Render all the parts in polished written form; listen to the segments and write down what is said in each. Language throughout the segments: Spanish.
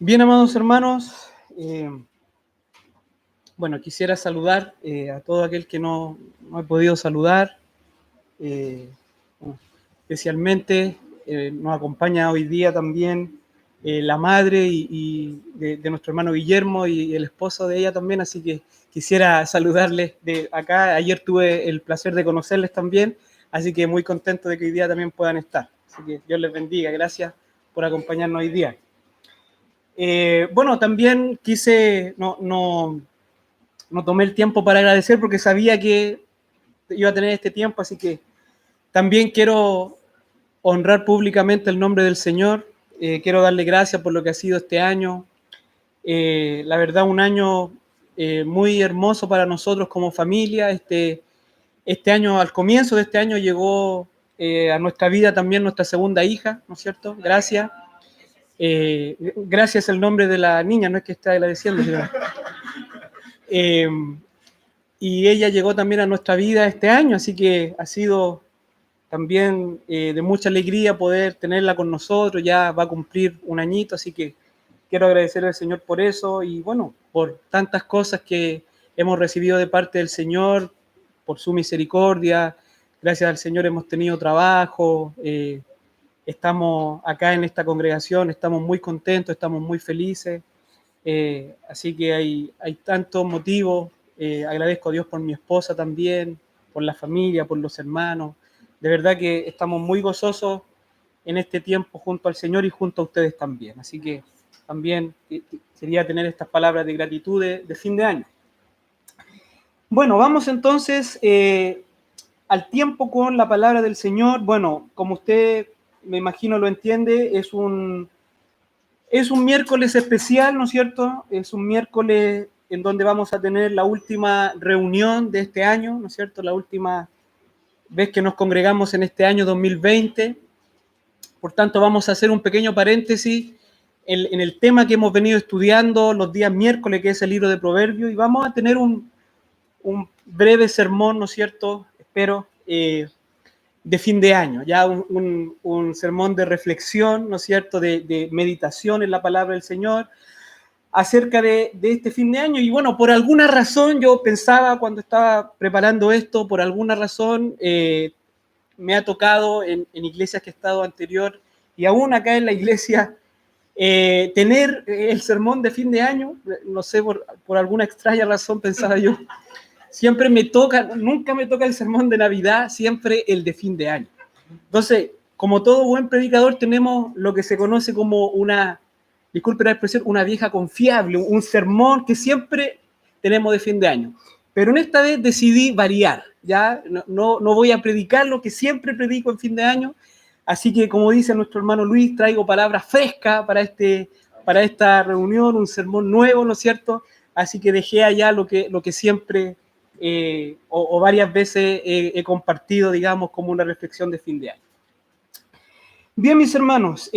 Bien, amados hermanos, quisiera saludar a todo aquel que no he podido saludar. eh, bueno, Especialmente nos acompaña hoy día también la madre de nuestro hermano Guillermo y el esposo de ella también, así que quisiera saludarles de acá. Ayer tuve el placer de conocerles también, así que muy contento de que hoy día también puedan estar. Así que Dios les bendiga, gracias por acompañarnos hoy día. También no tomé el tiempo para agradecer porque sabía que iba a tener este tiempo, así que también quiero honrar públicamente el nombre del Señor. Quiero darle gracias por lo que ha sido este año. La verdad, un año muy hermoso para nosotros como familia. Este año, al comienzo de este año, llegó a nuestra vida también nuestra segunda hija, ¿no es cierto? Gracias. Gracias el nombre de la niña, no es que esté agradeciendo, sino, eh, y ella llegó también a nuestra vida este año, así que ha sido también de mucha alegría poder tenerla con nosotros. Ya va a cumplir un añito, así que quiero agradecerle al Señor por eso y bueno, por tantas cosas que hemos recibido de parte del Señor, por su misericordia. Gracias al Señor hemos tenido trabajo, estamos acá en esta congregación, estamos muy contentos, estamos muy felices. Así que hay tantos motivos. Agradezco a Dios por mi esposa también, por la familia, por los hermanos. De verdad que estamos muy gozosos en este tiempo junto al Señor y junto a ustedes también. Así que también quería tener estas palabras de gratitud de fin de año. Bueno, vamos entonces al tiempo con la palabra del Señor. Bueno, como usted me imagino lo entiende, es un miércoles especial, ¿no es cierto? Es un miércoles en donde vamos a tener la última reunión de este año, ¿no es cierto? La última vez que nos congregamos en este año 2020. Por tanto, vamos a hacer un pequeño paréntesis en el tema que hemos venido estudiando los días miércoles, que es el libro de Proverbios, y vamos a tener un breve sermón, ¿no es cierto? Espero, de fin de año, ya un sermón de reflexión, ¿no es cierto?, de meditación en la palabra del Señor acerca de este fin de año. Y bueno, por alguna razón yo pensaba cuando estaba preparando esto, por alguna razón me ha tocado en iglesias que he estado anterior y aún acá en la iglesia tener el sermón de fin de año. No sé, por alguna extraña razón pensaba yo, siempre me toca, nunca me toca el sermón de Navidad, siempre el de fin de año. Entonces, como todo buen predicador, tenemos lo que se conoce como disculpe la expresión, una vieja confiable, un sermón que siempre tenemos de fin de año. Pero en esta vez decidí variar, ¿ya? No voy a predicar lo que siempre predico en fin de año, así que, como dice nuestro hermano Luis, traigo palabras frescas para esta reunión, un sermón nuevo, ¿no es cierto? Así que dejé allá lo que siempre o varias veces he compartido, digamos, como una reflexión de fin de año. Bien, mis hermanos,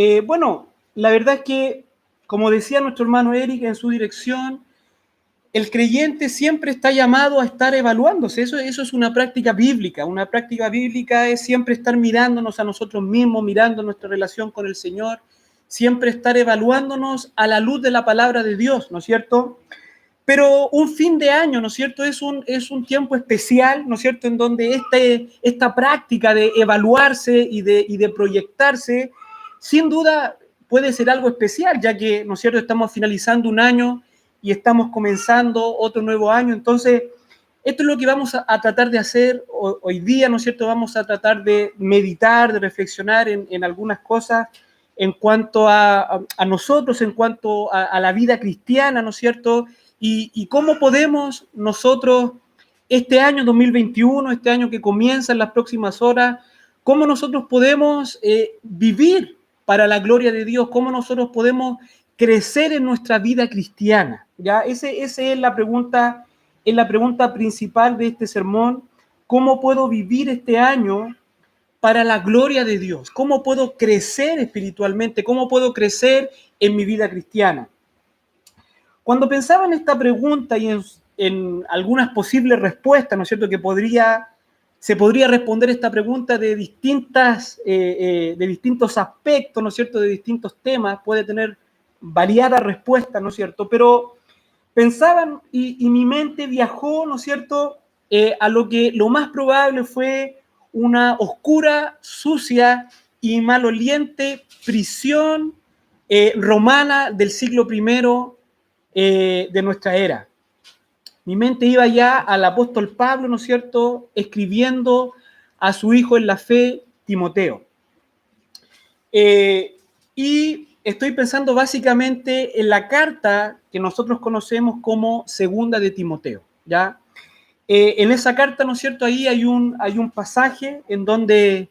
la verdad es que, como decía nuestro hermano Eric en su dirección, el creyente siempre está llamado a estar evaluándose. Eso es una práctica bíblica. Una práctica bíblica es siempre estar mirándonos a nosotros mismos, mirando nuestra relación con el Señor, siempre estar evaluándonos a la luz de la palabra de Dios, ¿no es cierto? Pero un fin de año, ¿no es cierto?, es un tiempo especial, ¿no es cierto?, en donde esta práctica de evaluarse y de proyectarse, sin duda puede ser algo especial, ya que, ¿no es cierto?, estamos finalizando un año y estamos comenzando otro nuevo año. Entonces, esto es lo que vamos a tratar de hacer hoy día, ¿no es cierto? Vamos a tratar de meditar, de reflexionar en algunas cosas en cuanto a nosotros, en cuanto a la vida cristiana, ¿no es cierto?, y cómo podemos nosotros, este año 2021, este año que comienza en las próximas horas, cómo nosotros podemos vivir para la gloria de Dios, cómo nosotros podemos crecer en nuestra vida cristiana. ¿Ya? Esa es la pregunta principal de este sermón. ¿Cómo puedo vivir este año para la gloria de Dios? ¿Cómo puedo crecer espiritualmente? ¿Cómo puedo crecer en mi vida cristiana? Cuando pensaba en esta pregunta y en algunas posibles respuestas, ¿no es cierto?, se podría responder esta pregunta de distintos aspectos, ¿no es cierto?, de distintos temas, puede tener variadas respuestas, ¿no es cierto? Pero pensaban y mi mente viajó, ¿no es cierto?, a lo más probable fue una oscura, sucia y maloliente prisión romana del siglo I de nuestra era. Mi mente iba ya al apóstol Pablo, ¿no es cierto?, escribiendo a su hijo en la fe, Timoteo. Y estoy pensando básicamente en la carta que nosotros conocemos como Segunda de Timoteo, ¿ya? En esa carta, ¿no es cierto?, ahí hay un pasaje en donde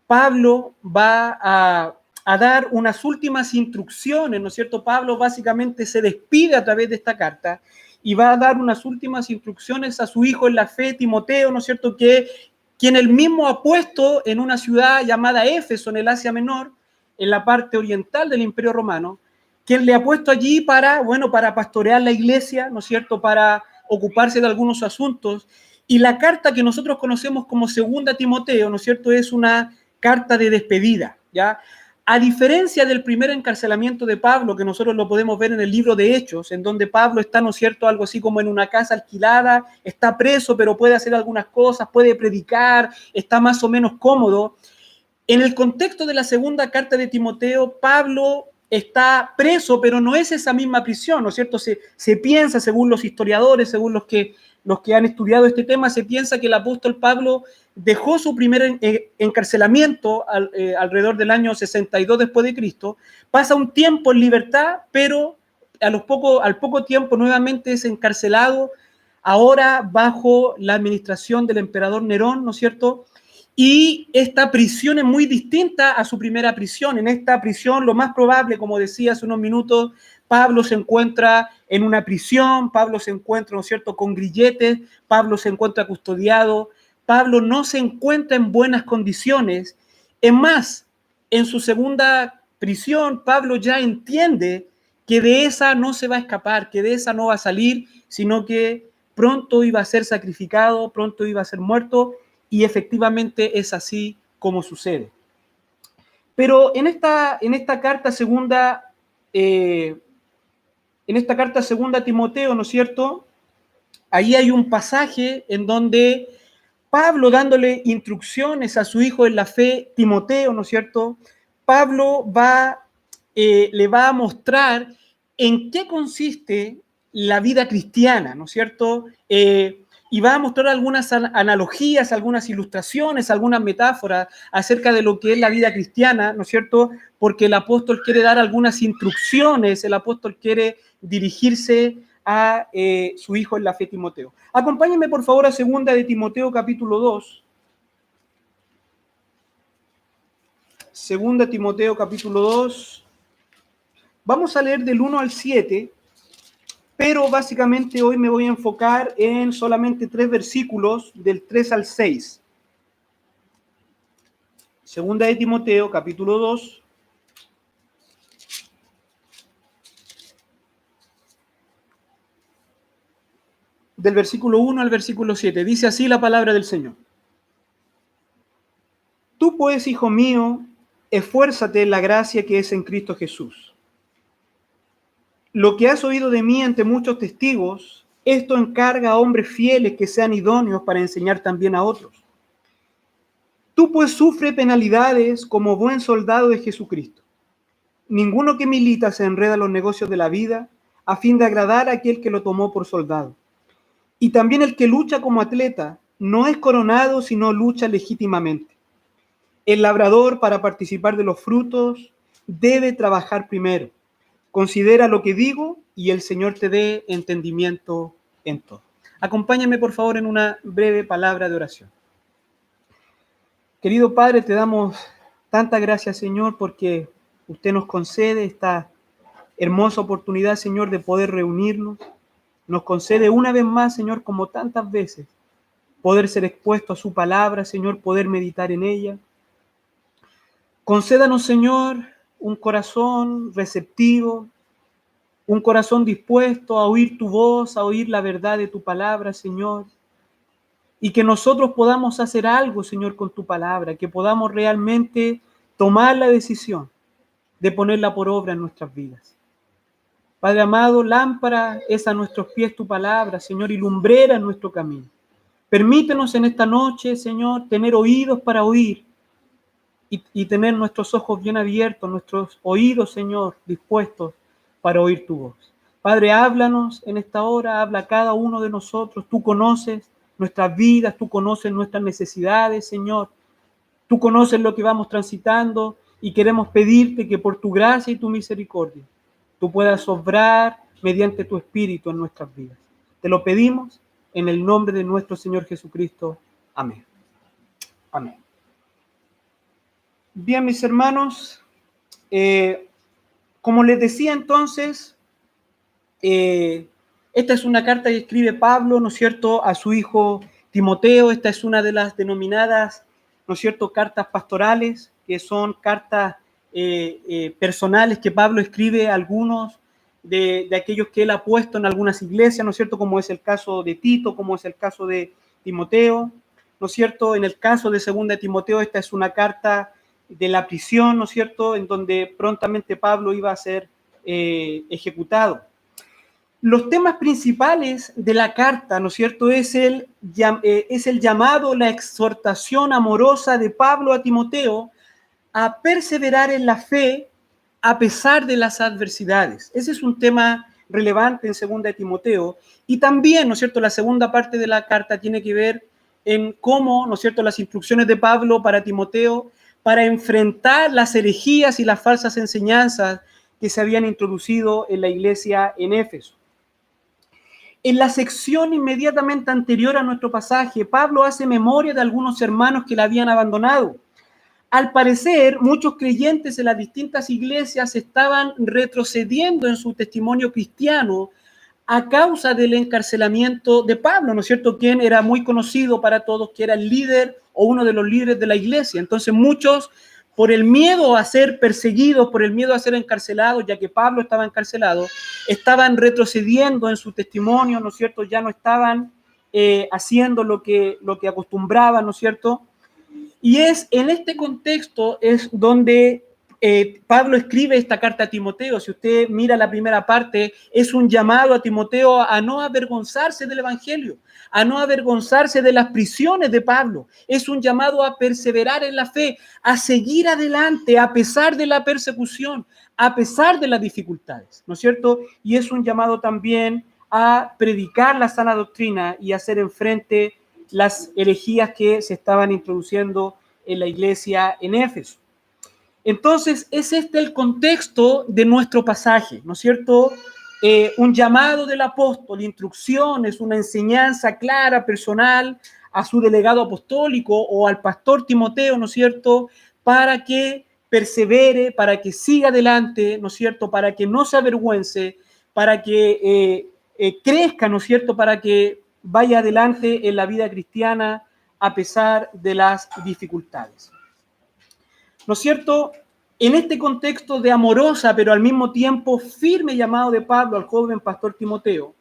Pablo va a dar unas últimas instrucciones, ¿no es cierto? Pablo básicamente se despide a través de esta carta y va a dar unas últimas instrucciones a su hijo en la fe, Timoteo, ¿no es cierto?, quien él mismo ha puesto en una ciudad llamada Éfeso, en el Asia Menor, en la parte oriental del Imperio Romano, quien le ha puesto allí para pastorear la iglesia, ¿no es cierto?, para ocuparse de algunos asuntos. Y la carta que nosotros conocemos como Segunda Timoteo, ¿no es cierto?, es una carta de despedida, ¿ya? A diferencia del primer encarcelamiento de Pablo, que nosotros lo podemos ver en el libro de Hechos, en donde Pablo está, ¿no es cierto?, algo así como en una casa alquilada, está preso, pero puede hacer algunas cosas, puede predicar, está más o menos cómodo. En el contexto de la segunda carta de Timoteo, Pablo está preso, pero no es esa misma prisión, ¿no es cierto? Se piensa, según los historiadores, según los que han estudiado este tema, se piensa que el apóstol Pablo dejó su primer encarcelamiento alrededor del año 62 después de Cristo, pasa un tiempo en libertad, pero al poco tiempo nuevamente es encarcelado, ahora bajo la administración del emperador Nerón, ¿no es cierto? Y esta prisión es muy distinta a su primera prisión. En esta prisión, lo más probable, como decía hace unos minutos, Pablo se encuentra en una prisión, Pablo se encuentra, ¿no es cierto?, con grilletes, Pablo se encuentra custodiado, Pablo no se encuentra en buenas condiciones. Es más, en su segunda prisión, Pablo ya entiende que de esa no se va a escapar, que de esa no va a salir, sino que pronto iba a ser sacrificado, pronto iba a ser muerto, y efectivamente es así como sucede. Pero en esta carta segunda, a Timoteo, ¿no es cierto?, ahí hay un pasaje en donde Pablo, dándole instrucciones a su hijo en la fe, Timoteo, ¿no es cierto?, Pablo le va a mostrar en qué consiste la vida cristiana, ¿no es cierto?, y va a mostrar algunas analogías, algunas ilustraciones, algunas metáforas acerca de lo que es la vida cristiana, ¿no es cierto?, porque el apóstol quiere dar algunas instrucciones, el apóstol quiere dirigirse a su hijo en la fe, Timoteo. Acompáñenme, por favor, a segunda de Timoteo, capítulo 2. Segunda Timoteo, capítulo 2. Vamos a leer del 1 al 7, pero básicamente hoy me voy a enfocar en solamente 3 versículos, del 3 al 6. Segunda de Timoteo, capítulo 2. Del versículo 1 al versículo 7. Dice así la palabra del Señor. Tú pues, hijo mío, esfuérzate en la gracia que es en Cristo Jesús. Lo que has oído de mí ante muchos testigos, esto encarga a hombres fieles que sean idóneos para enseñar también a otros. Tú pues sufre penalidades como buen soldado de Jesucristo. Ninguno que milita se enreda en los negocios de la vida a fin de agradar a aquel que lo tomó por soldado. Y también el que lucha como atleta no es coronado, sino lucha legítimamente. El labrador, para participar de los frutos, debe trabajar primero. Considera lo que digo y el Señor te dé entendimiento en todo. Acompáñame, por favor, en una breve palabra de oración. Querido Padre, te damos tantas gracias, Señor, porque usted nos concede esta hermosa oportunidad, Señor, de poder reunirnos. Nos concede una vez más, Señor, como tantas veces, poder ser expuesto a su palabra, Señor, poder meditar en ella. Concédanos, Señor, un corazón receptivo, un corazón dispuesto a oír tu voz, a oír la verdad de tu palabra, Señor. Y que nosotros podamos hacer algo, Señor, con tu palabra, que podamos realmente tomar la decisión de ponerla por obra en nuestras vidas. Padre amado, lámpara es a nuestros pies tu palabra, Señor, y lumbrera en nuestro camino. Permítenos en esta noche, Señor, tener oídos para oír y tener nuestros ojos bien abiertos, nuestros oídos, Señor, dispuestos para oír tu voz. Padre, háblanos en esta hora, habla a cada uno de nosotros. Tú conoces nuestras vidas, tú conoces nuestras necesidades, Señor. Tú conoces lo que vamos transitando y queremos pedirte que por tu gracia y tu misericordia tú puedas obrar mediante tu Espíritu en nuestras vidas. Te lo pedimos en el nombre de nuestro Señor Jesucristo. Amén. Amén. Bien, mis hermanos, como les decía entonces, esta es una carta que escribe Pablo, ¿no es cierto?, a su hijo Timoteo. Esta es una de las denominadas, ¿no es cierto?, cartas pastorales, que son cartas personales que Pablo escribe a algunos de aquellos que él ha puesto en algunas iglesias, ¿no es cierto?, como es el caso de Tito, como es el caso de Timoteo, ¿no es cierto? En el caso de segunda de Timoteo, esta es una carta de la prisión, ¿no es cierto?, en donde prontamente Pablo iba a ser ejecutado. Los temas principales de la carta, ¿no es cierto?, es el llamado, la exhortación amorosa de Pablo a Timoteo a perseverar en la fe a pesar de las adversidades. Ese es un tema relevante en 2 de Timoteo. Y también, ¿no es cierto?, la segunda parte de la carta tiene que ver en cómo, ¿no es cierto?, las instrucciones de Pablo para Timoteo para enfrentar las herejías y las falsas enseñanzas que se habían introducido en la iglesia en Éfeso. En la sección inmediatamente anterior a nuestro pasaje, Pablo hace memoria de algunos hermanos que la habían abandonado. Al parecer, muchos creyentes en las distintas iglesias estaban retrocediendo en su testimonio cristiano a causa del encarcelamiento de Pablo, ¿no es cierto?, quien era muy conocido para todos, que era el líder o uno de los líderes de la iglesia. Entonces muchos, por el miedo a ser perseguidos, por el miedo a ser encarcelados, ya que Pablo estaba encarcelado, estaban retrocediendo en su testimonio, ¿no es cierto?, ya no estaban haciendo lo que acostumbraban, ¿no es cierto? Y es en este contexto es donde Pablo escribe esta carta a Timoteo. Si usted mira la primera parte, es un llamado a Timoteo a no avergonzarse del Evangelio, a no avergonzarse de las prisiones de Pablo. Es un llamado a perseverar en la fe, a seguir adelante a pesar de la persecución, a pesar de las dificultades, ¿no es cierto? Y es un llamado también a predicar la sana doctrina y hacer enfrente las herejías que se estaban introduciendo en la iglesia en Éfeso. Entonces, es este el contexto de nuestro pasaje, ¿no es cierto? Un llamado del apóstol, instrucciones, una enseñanza clara, personal, a su delegado apostólico o al pastor Timoteo, ¿no es cierto?, para que persevere, para que siga adelante, ¿no es cierto?, para que no se avergüence, para que crezca, ¿no es cierto?, para que vaya adelante en la vida cristiana a pesar de las dificultades. ¿No es cierto? En este contexto de amorosa, pero al mismo tiempo firme llamado de Pablo al joven pastor Timoteo,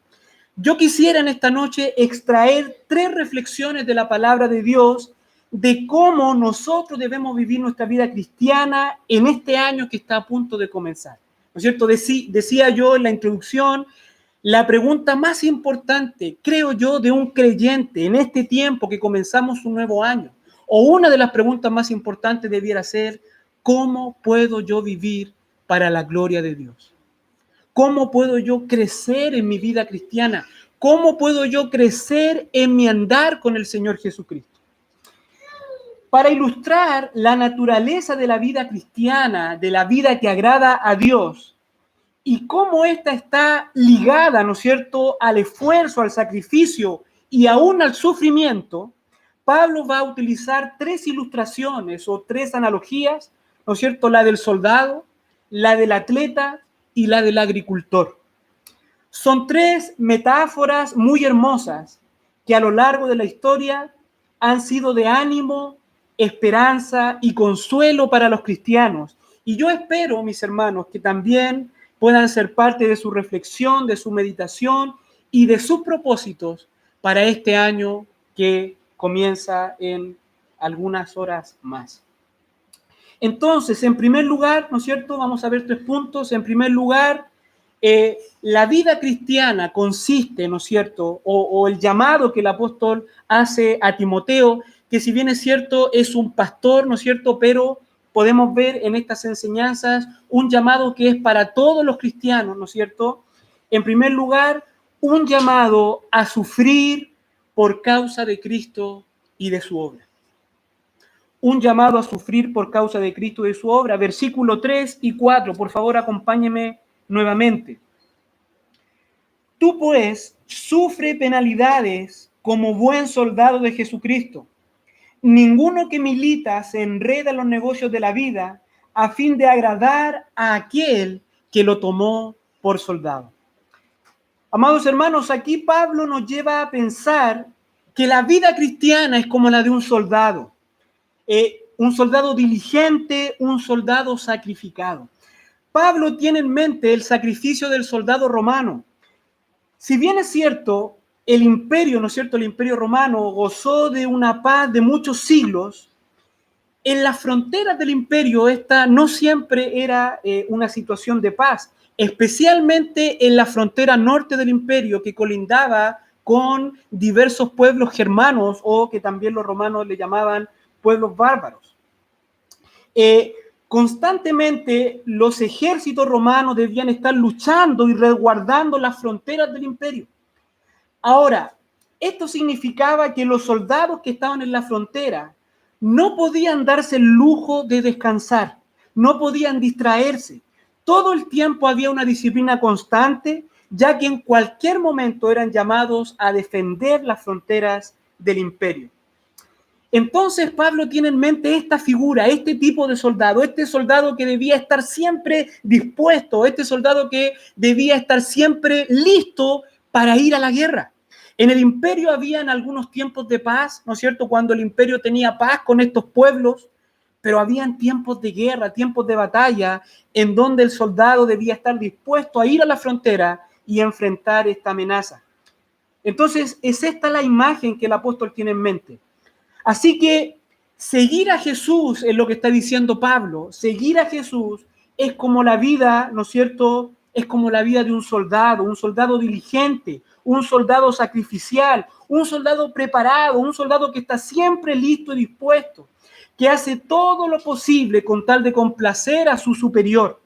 yo quisiera en esta noche extraer 3 reflexiones de la palabra de Dios de cómo nosotros debemos vivir nuestra vida cristiana en este año que está a punto de comenzar. ¿No es cierto? Decía yo en la introducción, la pregunta más importante, creo yo, de un creyente en este tiempo que comenzamos un nuevo año, o una de las preguntas más importantes debiera ser, ¿cómo puedo yo vivir para la gloria de Dios? ¿Cómo puedo yo crecer en mi vida cristiana? ¿Cómo puedo yo crecer en mi andar con el Señor Jesucristo? Para ilustrar la naturaleza de la vida cristiana, de la vida que agrada a Dios, y cómo ésta está ligada, ¿no es cierto?, al esfuerzo, al sacrificio y aún al sufrimiento, Pablo va a utilizar 3 ilustraciones o 3 analogías, ¿no es cierto?, la del soldado, la del atleta y la del agricultor. Son 3 metáforas muy hermosas que a lo largo de la historia han sido de ánimo, esperanza y consuelo para los cristianos. Y yo espero, mis hermanos, que también puedan ser parte de su reflexión, de su meditación y de sus propósitos para este año que comienza en algunas horas más. Entonces, en primer lugar, ¿no es cierto? Vamos a ver 3 puntos. En primer lugar, La vida cristiana consiste, ¿no es cierto?, o el llamado que el apóstol hace a Timoteo, que si bien es cierto, es un pastor, ¿no es cierto?, pero podemos ver en estas enseñanzas un llamado que es para todos los cristianos, ¿no es cierto? En primer lugar, un llamado a sufrir por causa de Cristo y de su obra. Un llamado a sufrir por causa de Cristo y de su obra. Versículo 3 y 4, por favor, acompáñeme nuevamente. Tú, pues, sufre penalidades como buen soldado de Jesucristo. Ninguno que milita se enreda en los negocios de la vida a fin de agradar a aquel que lo tomó por soldado. Amados hermanos, aquí Pablo nos lleva a pensar que la vida cristiana es como la de un soldado diligente, un soldado sacrificado. Pablo tiene en mente el sacrificio del soldado romano. Si bien es cierto, el imperio, ¿no es cierto?, el imperio romano gozó de una paz de muchos siglos, en las fronteras del imperio esta no siempre era una situación de paz, especialmente en la frontera norte del imperio que colindaba con diversos pueblos germanos o que también los romanos le llamaban pueblos bárbaros. Constantemente los ejércitos romanos debían estar luchando y resguardando las fronteras del imperio. Ahora, esto significaba que los soldados que estaban en la frontera no podían darse el lujo de descansar, no podían distraerse. Todo el tiempo había una disciplina constante, ya que en cualquier momento eran llamados a defender las fronteras del imperio. Entonces Pablo tiene en mente esta figura, este tipo de soldado, este soldado que debía estar siempre dispuesto, este soldado que debía estar siempre listo para ir a la guerra. En el imperio habían algunos tiempos de paz, ¿no es cierto?, cuando el imperio tenía paz con estos pueblos, pero habían tiempos de guerra, tiempos de batalla, en donde el soldado debía estar dispuesto a ir a la frontera y enfrentar esta amenaza. Entonces, es esta la imagen que el apóstol tiene en mente. Así que seguir a Jesús es lo que está diciendo Pablo. Seguir a Jesús es como la vida, ¿no es cierto?, es como la vida de un soldado diligente, un soldado sacrificial, un soldado preparado, un soldado que está siempre listo y dispuesto, que hace todo lo posible con tal de complacer a su superior.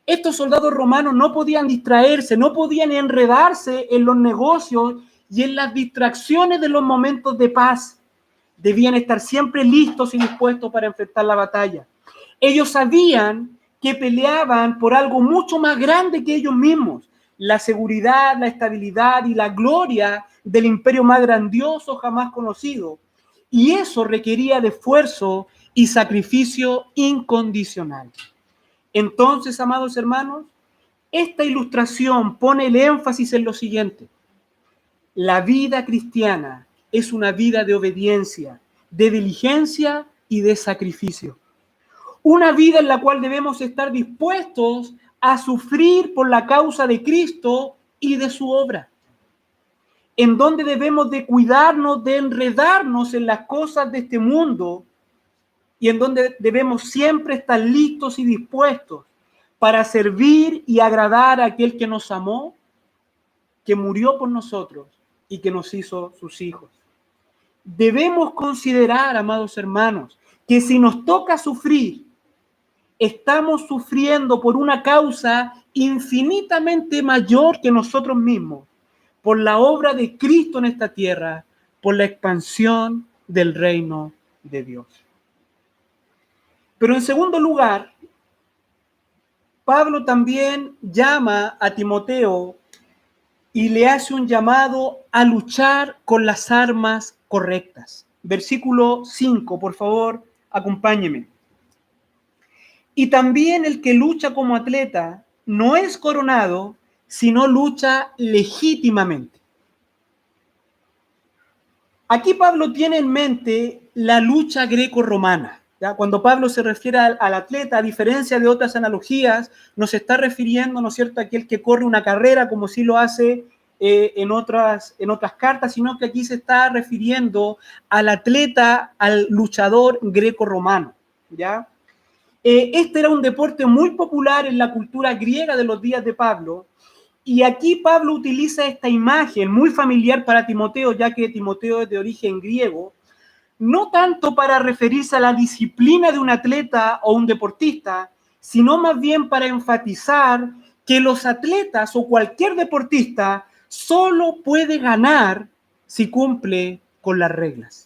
Estos soldados romanos no podían distraerse, no podían enredarse en los negocios y en las distracciones de los momentos de paz. Debían estar siempre listos y dispuestos para enfrentar la batalla. Ellos sabían que peleaban por algo mucho más grande que ellos mismos, la seguridad, la estabilidad y la gloria del imperio más grandioso jamás conocido. Y eso requería de esfuerzo y sacrificio incondicional. Entonces, amados hermanos, esta ilustración pone el énfasis en lo siguiente. La vida cristiana es una vida de obediencia, de diligencia y de sacrificio. Una vida en la cual debemos estar dispuestos a sufrir por la causa de Cristo y de su obra. En donde debemos de cuidarnos, de enredarnos en las cosas de este mundo y en donde debemos siempre estar listos y dispuestos para servir y agradar a aquel que nos amó, que murió por nosotros y que nos hizo sus hijos. Debemos considerar, amados hermanos, que si nos toca sufrir, estamos sufriendo por una causa infinitamente mayor que nosotros mismos, por la obra de Cristo en esta tierra, por la expansión del reino de Dios. Pero en segundo lugar, Pablo también llama a Timoteo y le hace un llamado a luchar con las armas correctas. Versículo 5, por favor, acompáñeme. Y también el que lucha como atleta no es coronado, sino lucha legítimamente. Aquí Pablo tiene en mente la lucha greco-romana. ¿Ya? Cuando Pablo se refiere al atleta, a diferencia de otras analogías, no se está refiriendo, ¿no es cierto?, a aquel que corre una carrera como sí lo hace en otras cartas, sino que aquí se está refiriendo al atleta, al luchador greco-romano, ¿ya? Este era un deporte muy popular en la cultura griega de los días de Pablo, y aquí Pablo utiliza esta imagen muy familiar para Timoteo, ya que Timoteo es de origen griego, no tanto para referirse a la disciplina de un atleta o un deportista, sino más bien para enfatizar que los atletas o cualquier deportista solo puede ganar si cumple con las reglas.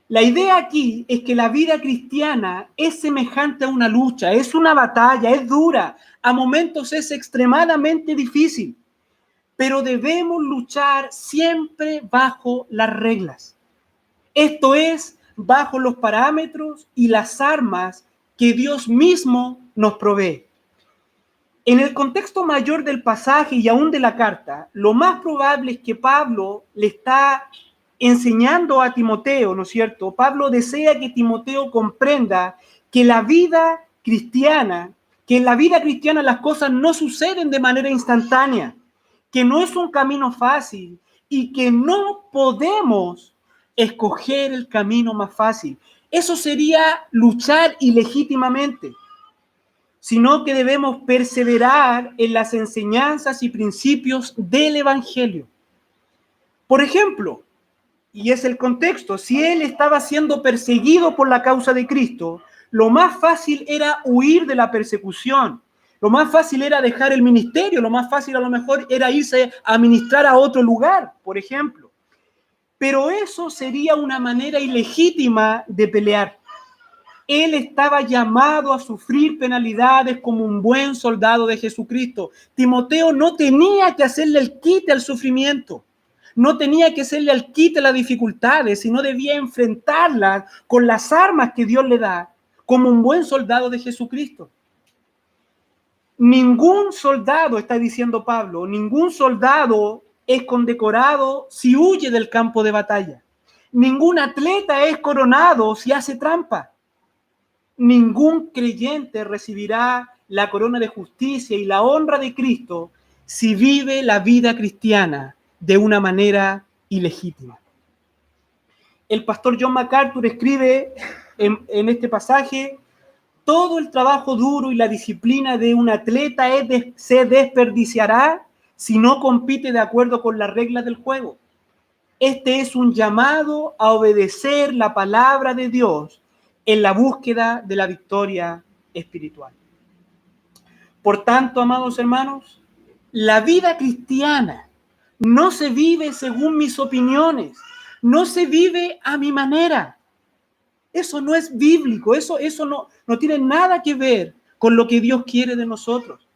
La idea aquí es que la vida cristiana es semejante a una lucha, es una batalla, es dura, a momentos es extremadamente difícil, pero debemos luchar siempre bajo las reglas. Esto es, bajo los parámetros y las armas que Dios mismo nos provee. En el contexto mayor del pasaje y aún de la carta, lo más probable es que Pablo le está enseñando a Timoteo, ¿no es cierto? Pablo desea que Timoteo comprenda que en la vida cristiana las cosas no suceden de manera instantánea, que no es un camino fácil y que no podemos escoger el camino más fácil. Eso sería luchar ilegítimamente, sino que debemos perseverar en las enseñanzas y principios del Evangelio. Por ejemplo, y es el contexto, si él estaba siendo perseguido por la causa de Cristo, lo más fácil era huir de la persecución, lo más fácil era dejar el ministerio, lo más fácil a lo mejor era irse a ministrar a otro lugar, por ejemplo. Pero eso sería una manera ilegítima de pelear. Él estaba llamado a sufrir penalidades como un buen soldado de Jesucristo. Timoteo no tenía que hacerle el quite al sufrimiento, no tenía que hacerle el quite a las dificultades, sino debía enfrentarlas con las armas que Dios le da, como un buen soldado de Jesucristo. Ningún soldado, está diciendo Pablo, ningún soldado es condecorado si huye del campo de batalla. Ningún atleta es coronado si hace trampa. Ningún creyente recibirá la corona de justicia y la honra de Cristo si vive la vida cristiana de una manera ilegítima. El pastor John MacArthur escribe en este pasaje: todo el trabajo duro y la disciplina de un atleta se desperdiciará si no compite de acuerdo con las reglas del juego. Este es un llamado a obedecer la palabra de Dios en la búsqueda de la victoria espiritual. Por tanto, amados hermanos, la vida cristiana no se vive según mis opiniones, no se vive a mi manera. Eso no es bíblico, eso no tiene nada que ver con lo que Dios quiere de nosotros.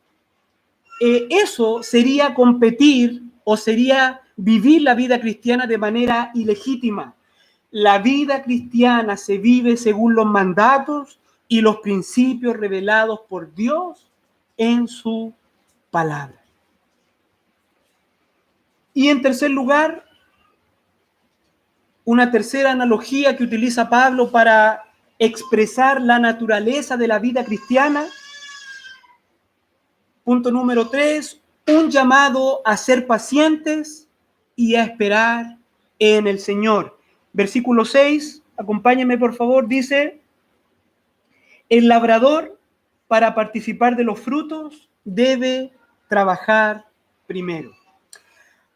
Eso sería competir o sería vivir la vida cristiana de manera ilegítima. La vida cristiana se vive según los mandatos y los principios revelados por Dios en su palabra. Y en tercer lugar, una tercera analogía que utiliza Pablo para expresar la naturaleza de la vida cristiana. Punto número 3, un llamado a ser pacientes y a esperar en el Señor. Versículo 6, acompáñenme por favor, dice: el labrador, para participar de los frutos, debe trabajar primero.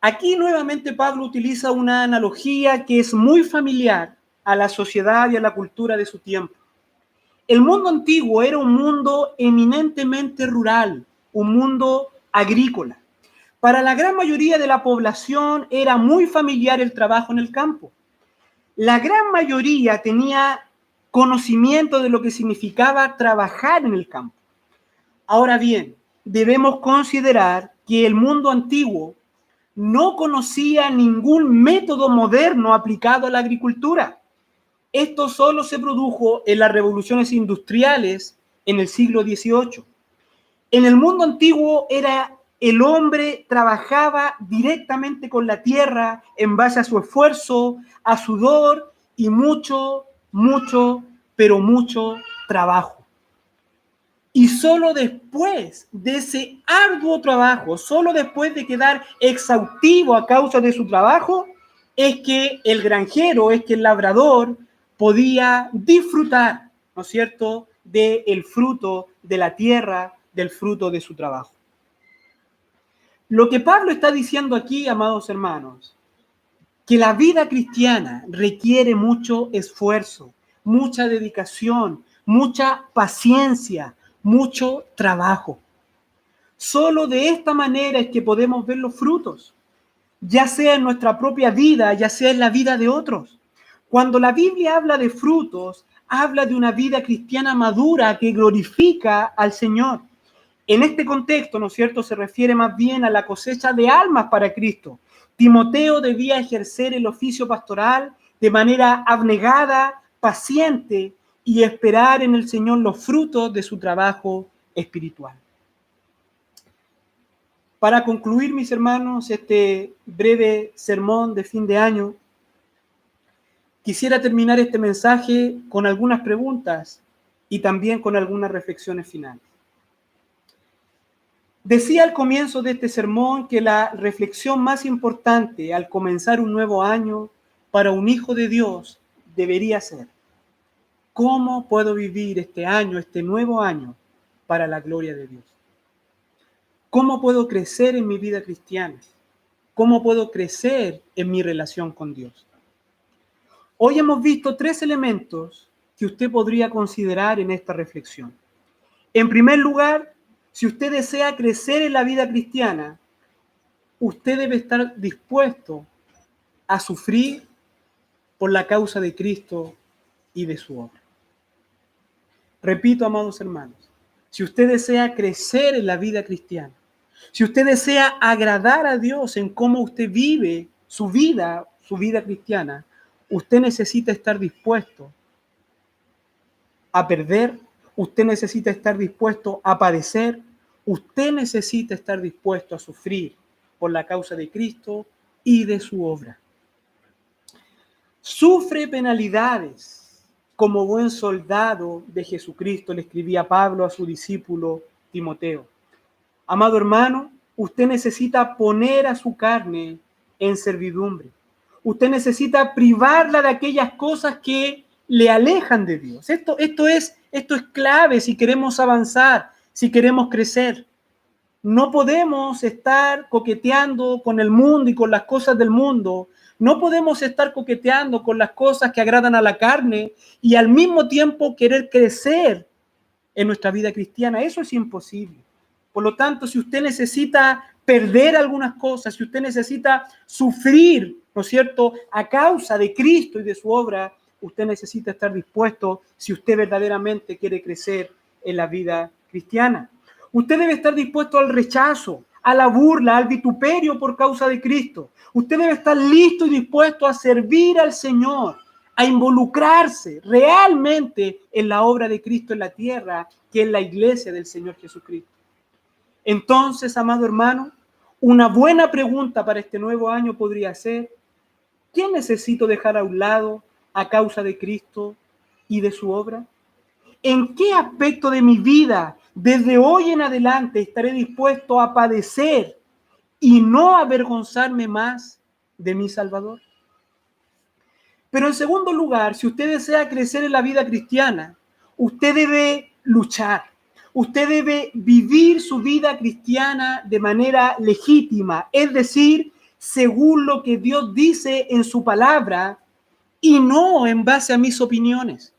Aquí nuevamente Pablo utiliza una analogía que es muy familiar a la sociedad y a la cultura de su tiempo. El mundo antiguo era un mundo eminentemente rural, un mundo agrícola. Para la gran mayoría de la población era muy familiar el trabajo en el campo. La gran mayoría tenía conocimiento de lo que significaba trabajar en el campo. Ahora bien, debemos considerar que el mundo antiguo no conocía ningún método moderno aplicado a la agricultura. Esto solo se produjo en las revoluciones industriales en el siglo XVIII. En el mundo antiguo el hombre trabajaba directamente con la tierra en base a su esfuerzo, a sudor y mucho trabajo. Y solo después de ese arduo trabajo, solo después de quedar exhaustivo a causa de su trabajo, es que el granjero, es que el labrador podía disfrutar ¿no es cierto?, del fruto de la tierra, del fruto de su trabajo. Lo que Pablo está diciendo aquí, amados hermanos, que la vida cristiana requiere mucho esfuerzo, mucha dedicación, mucha paciencia, mucho trabajo. Solo de esta manera es que podemos ver los frutos, ya sea en nuestra propia vida, ya sea en la vida de otros. Cuando la Biblia habla de frutos, habla de una vida cristiana madura que glorifica al Señor. En este contexto, ¿no es cierto?, se refiere más bien a la cosecha de almas para Cristo. Timoteo debía ejercer el oficio pastoral de manera abnegada, paciente y esperar en el Señor los frutos de su trabajo espiritual. Para concluir, mis hermanos, este breve sermón de fin de año, quisiera terminar este mensaje con algunas preguntas y también con algunas reflexiones finales. Decía al comienzo de este sermón que la reflexión más importante al comenzar un nuevo año para un hijo de Dios debería ser: ¿cómo puedo vivir este año, este nuevo año, para la gloria de Dios? ¿Cómo puedo crecer en mi vida cristiana? ¿Cómo puedo crecer en mi relación con Dios? Hoy hemos visto 3 elementos que usted podría considerar en esta reflexión. En primer lugar, si usted desea crecer en la vida cristiana, usted debe estar dispuesto a sufrir por la causa de Cristo y de su obra. Repito, amados hermanos, si usted desea crecer en la vida cristiana, si usted desea agradar a Dios en cómo usted vive su vida cristiana, usted necesita estar dispuesto a perder, usted necesita estar dispuesto a padecer, usted necesita estar dispuesto a sufrir por la causa de Cristo y de su obra. Sufre penalidades como buen soldado de Jesucristo, le escribía Pablo a su discípulo Timoteo. Amado hermano, usted necesita poner a su carne en servidumbre. Usted necesita privarla de aquellas cosas que le alejan de Dios. Esto es clave si queremos avanzar, si queremos crecer. No podemos estar coqueteando con el mundo y con las cosas del mundo. No podemos estar coqueteando con las cosas que agradan a la carne y al mismo tiempo querer crecer en nuestra vida cristiana. Eso es imposible. Por lo tanto, si usted necesita perder algunas cosas, si usted necesita sufrir, ¿no es cierto?, a causa de Cristo y de su obra, usted necesita estar dispuesto si usted verdaderamente quiere crecer en la vida cristiana. Usted debe estar dispuesto al rechazo, a la burla, al vituperio por causa de Cristo. Usted debe estar listo y dispuesto a servir al Señor, a involucrarse realmente en la obra de Cristo en la tierra, que es la iglesia del Señor Jesucristo. Entonces, amado hermano, una buena pregunta para este nuevo año podría ser: ¿qué necesito dejar a un lado a causa de Cristo y de su obra? ¿En qué aspecto de mi vida desde hoy en adelante estaré dispuesto a padecer y no avergonzarme más de mi Salvador? Pero en segundo lugar, si usted desea crecer en la vida cristiana, usted debe luchar. Usted debe vivir su vida cristiana de manera legítima, es decir, según lo que Dios dice en su palabra y no en base a mis opiniones.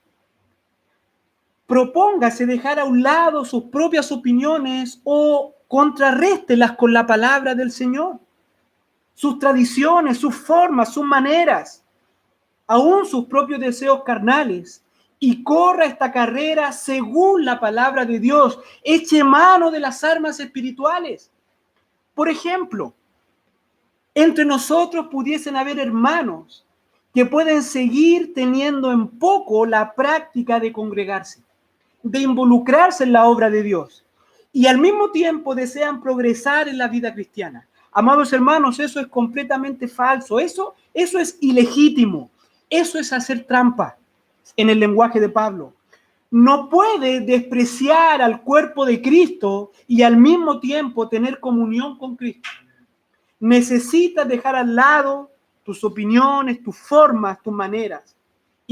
Propóngase dejar a un lado sus propias opiniones o contrarréstelas con la palabra del Señor. Sus tradiciones, sus formas, sus maneras, aún sus propios deseos carnales, y corra esta carrera según la palabra de Dios. Eche mano de las armas espirituales. Por ejemplo, entre nosotros pudiesen haber hermanos que pueden seguir teniendo en poco la práctica de congregarse, de involucrarse en la obra de Dios, y al mismo tiempo desean progresar en la vida cristiana. Amados hermanos, eso es completamente falso. Eso es ilegítimo. Eso es hacer trampa, en el lenguaje de Pablo. No puede despreciar al cuerpo de Cristo y al mismo tiempo tener comunión con Cristo. Necesitas dejar al lado tus opiniones, tus formas, tus maneras,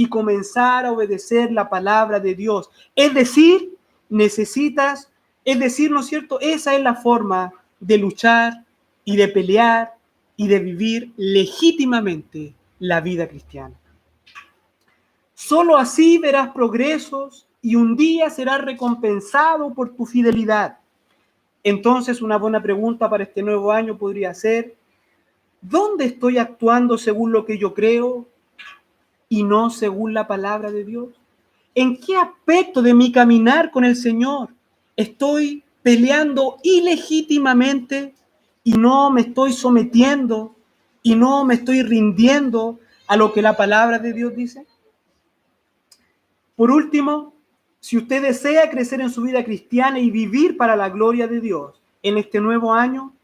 y comenzar a obedecer la palabra de Dios. Es decir, ¿no es cierto? Esa es la forma de luchar y de pelear y de vivir legítimamente la vida cristiana. Solo así verás progresos y un día serás recompensado por tu fidelidad. Entonces, una buena pregunta para este nuevo año podría ser: ¿dónde estoy actuando según lo que yo creo y no según la palabra de Dios? ¿En qué aspecto de mi caminar con el Señor estoy peleando ilegítimamente y no me estoy sometiendo y no me estoy rindiendo a lo que la palabra de Dios dice? Por último, si usted desea crecer en su vida cristiana y vivir para la gloria de Dios en este nuevo año,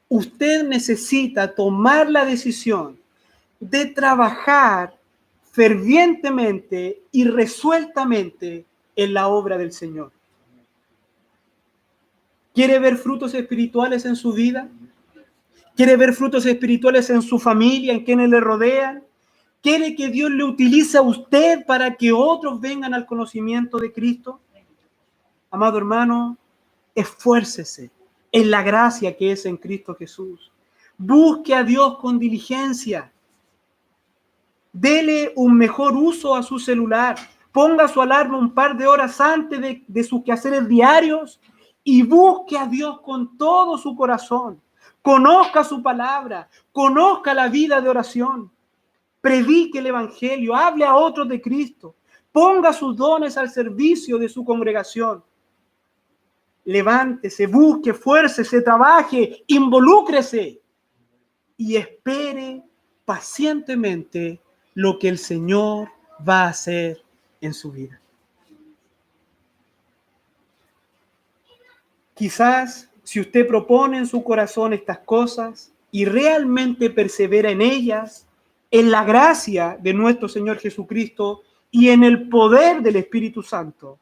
usted necesita tomar la decisión de trabajar fervientemente y resueltamente en la obra del Señor. ¿Quiere ver frutos espirituales en su vida? ¿Quiere ver frutos espirituales en su familia, en quienes le rodean? ¿Quiere que Dios le utilice a usted para que otros vengan al conocimiento de Cristo? Amado hermano, esfuércese en la gracia que es en Cristo Jesús. Busque a Dios con diligencia. Dele un mejor uso a su celular. Ponga su alarma un par de horas antes de sus quehaceres diarios y busque a Dios con todo su corazón. Conozca su palabra, conozca la vida de oración. Predique el evangelio, hable a otros de Cristo. Ponga sus dones al servicio de su congregación. Levántese, busque, esfuércese, trabaje, involúcrese y espere pacientemente lo que el Señor va a hacer en su vida. Quizás si usted propone en su corazón estas cosas y realmente persevera en ellas, en la gracia de nuestro Señor Jesucristo y en el poder del Espíritu Santo,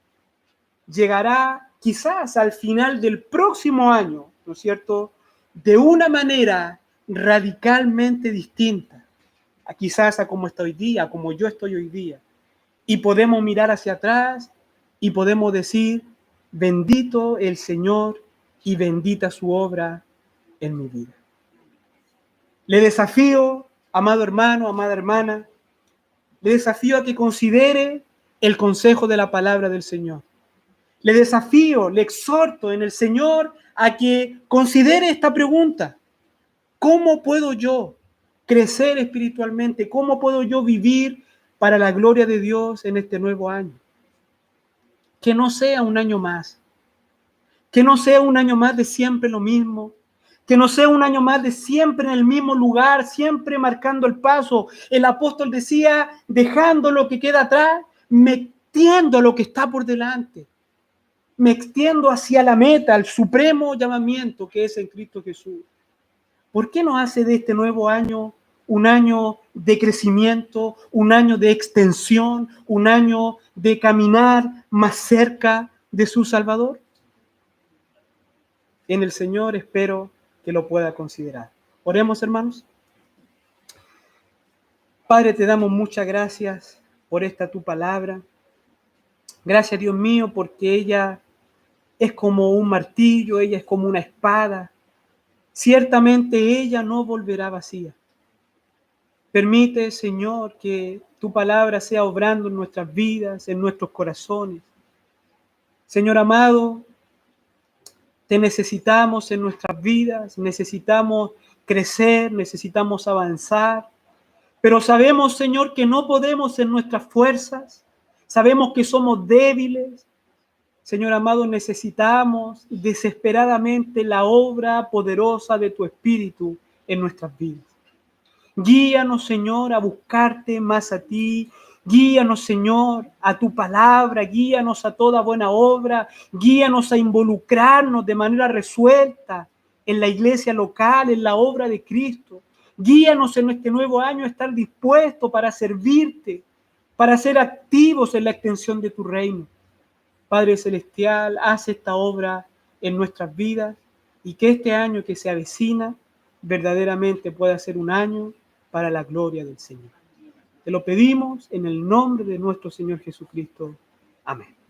llegará quizás al final del próximo año, ¿no es cierto?, de una manera radicalmente distinta, quizás a como está hoy día, como yo estoy hoy día. Y podemos mirar hacia atrás y podemos decir: bendito el Señor y bendita su obra en mi vida. Le desafío, amado hermano, amada hermana, le desafío a que considere el consejo de la palabra del Señor. Le desafío, le exhorto en el Señor a que considere esta pregunta: ¿cómo puedo yo crecer espiritualmente? ¿Cómo puedo yo vivir para la gloria de Dios en este nuevo año? Que no sea un año más, que no sea un año más de siempre lo mismo, que no sea un año más de siempre en el mismo lugar, siempre marcando el paso. El apóstol decía: dejando lo que queda atrás, metiendo lo que está por delante. Me extiendo hacia la meta, al supremo llamamiento que es en Cristo Jesús. ¿Por qué no hace de este nuevo año un año de crecimiento, un año de extensión, un año de caminar más cerca de su Salvador? En el Señor espero que lo pueda considerar. Oremos, hermanos. Padre, te damos muchas gracias por esta tu palabra. Gracias, Dios mío, porque ella es como un martillo, ella es como una espada. Ciertamente ella no volverá vacía. Permite, Señor, que tu palabra sea obrando en nuestras vidas, en nuestros corazones. Señor amado, te necesitamos en nuestras vidas, necesitamos crecer, necesitamos avanzar, pero sabemos, Señor, que no podemos en nuestras fuerzas, sabemos que somos débiles. Señor amado, necesitamos desesperadamente la obra poderosa de tu Espíritu en nuestras vidas. Guíanos, Señor, a buscarte más a ti. Guíanos, Señor, a tu palabra. Guíanos a toda buena obra. Guíanos a involucrarnos de manera resuelta en la iglesia local, en la obra de Cristo. Guíanos en este nuevo año a estar dispuestos para servirte, para ser activos en la extensión de tu reino. Padre Celestial, haz esta obra en nuestras vidas y que este año que se avecina verdaderamente pueda ser un año para la gloria del Señor. Te lo pedimos en el nombre de nuestro Señor Jesucristo. Amén.